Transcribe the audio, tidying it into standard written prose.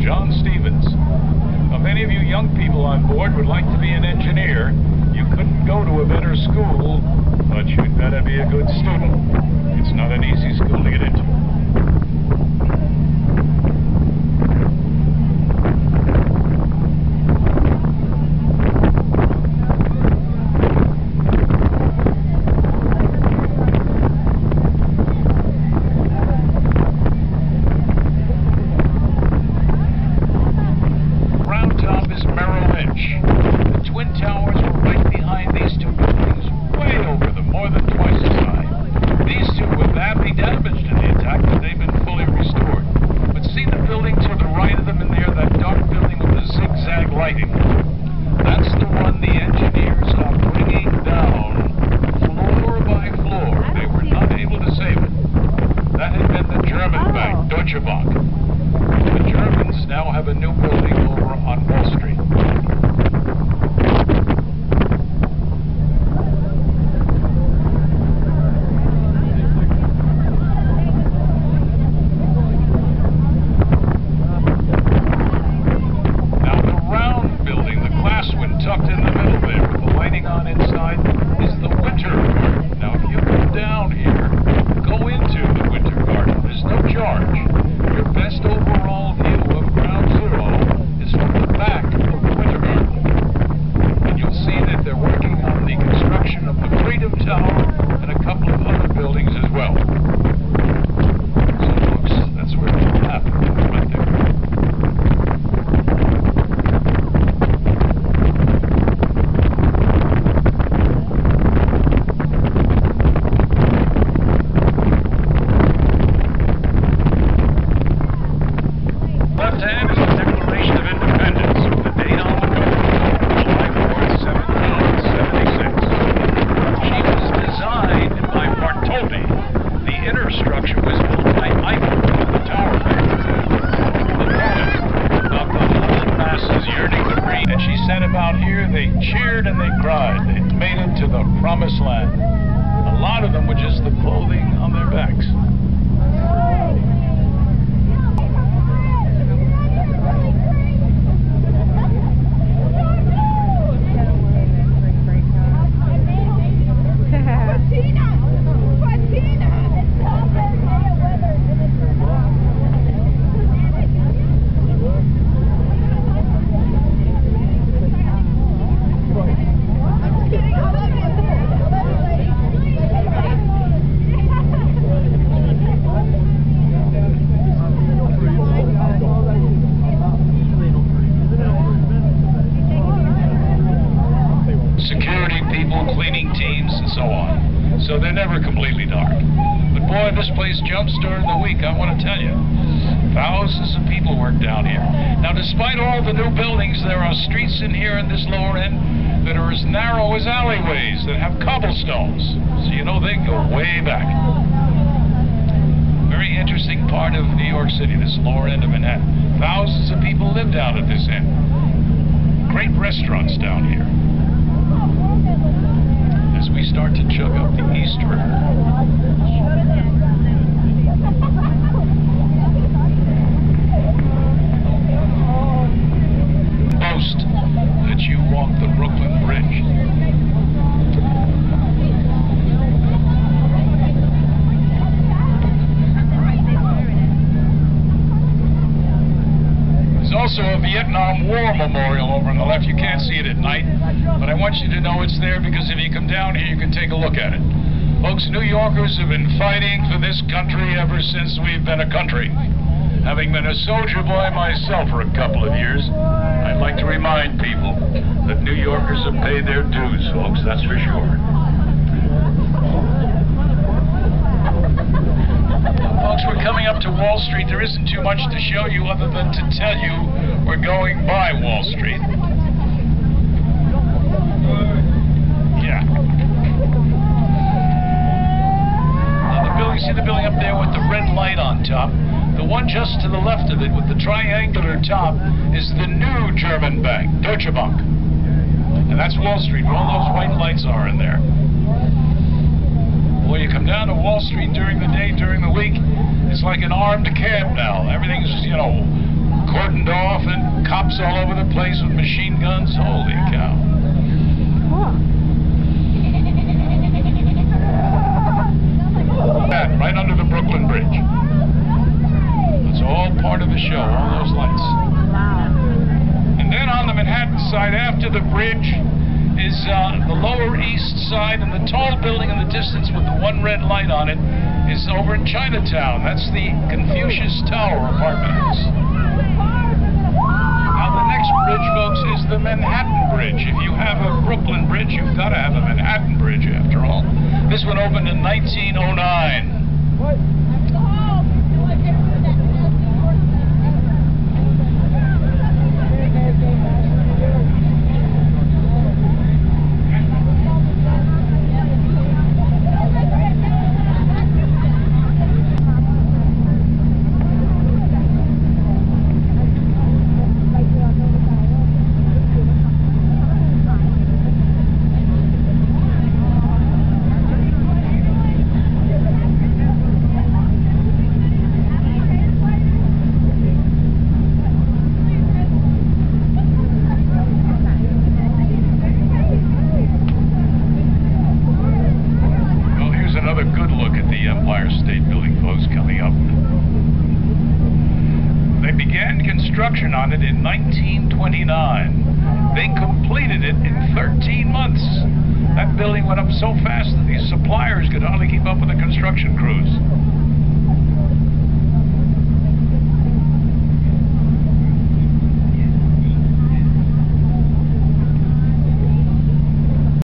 John Stevens. If any of you young people on board would like to be an engineer, you couldn't go to a better school, but you'd better be a good student. It's not an easy school to get into. Deutsche Bank. The Germans now have a new building over on Wall Street. Now the round building, the glass one tucked in the middle there with the lighting on inside, is the Winter Garden. Now if you go down here, go into the Winter Garden. There's no charge. Your best overall view of Ground Zero is from the back of the Winter Garden. And you'll see that they're working on the construction of the Freedom Tower and a couple of other buildings as well. So folks, that's where it happened, right there. Left hand is the Declaration of Independence, with the date on the cover, July 4th, 1776. She was designed by Bartholdi. The inner structure was built by Eiffel, the tower maker. The poet about the humble masses yearning to breathe. And she said about here, they cheered and they cried. They'd made it to the promised land. A lot of them were just the clothing on their backs. Security people, cleaning teams, and so on. So they're never completely dark. But boy, this place jumps during the week, I want to tell you. Thousands of people work down here. Now, despite all the new buildings, there are streets in here in this lower end that are as narrow as alleyways that have cobblestones. So you know they go way back. Very interesting part of New York City, this lower end of Manhattan. Thousands of people live down at this end. Great restaurants down here. As we start to chug up the East River. Boast that you walk the Brooklyn Bridge. There's also a Vietnam War memorial over on the left. You can't see it at night, but I want you to know it's there because if you come down here, you can take a look at it. Folks, New Yorkers have been fighting for this country ever since we've been a country. Having been a soldier boy myself for a couple of years, I'd like to remind people that New Yorkers have paid their dues, folks, that's for sure. Folks, we're coming up to Wall Street. There isn't too much to show you other than to tell you we're going by Wall Street. Yeah. Now the building, see the building up there with the red light on top? The one just to the left of it with the triangular top is the new German bank, Deutsche Bank. And that's Wall Street, where all those white lights are in there. When you come down to Wall Street during the day, during the week, it's like an armed camp now. Everything's, you know, cordoned off. cops all over the place with machine guns. Holy cow. That, right under the Brooklyn Bridge. It's all part of the show, all those lights. And then on the Manhattan side, after the bridge, is the Lower East Side, and the tall building in the distance with the one red light on it is over in Chinatown. That's the Confucius Tower Apartments. Now the next bridge, folks, is the Manhattan Bridge. If you have a Brooklyn Bridge, you've got to have a Manhattan Bridge after all. This one opened in 1909. Construction on it in 1929. They completed it in 13 months. That building went up so fast that these suppliers could hardly keep up with the construction crews.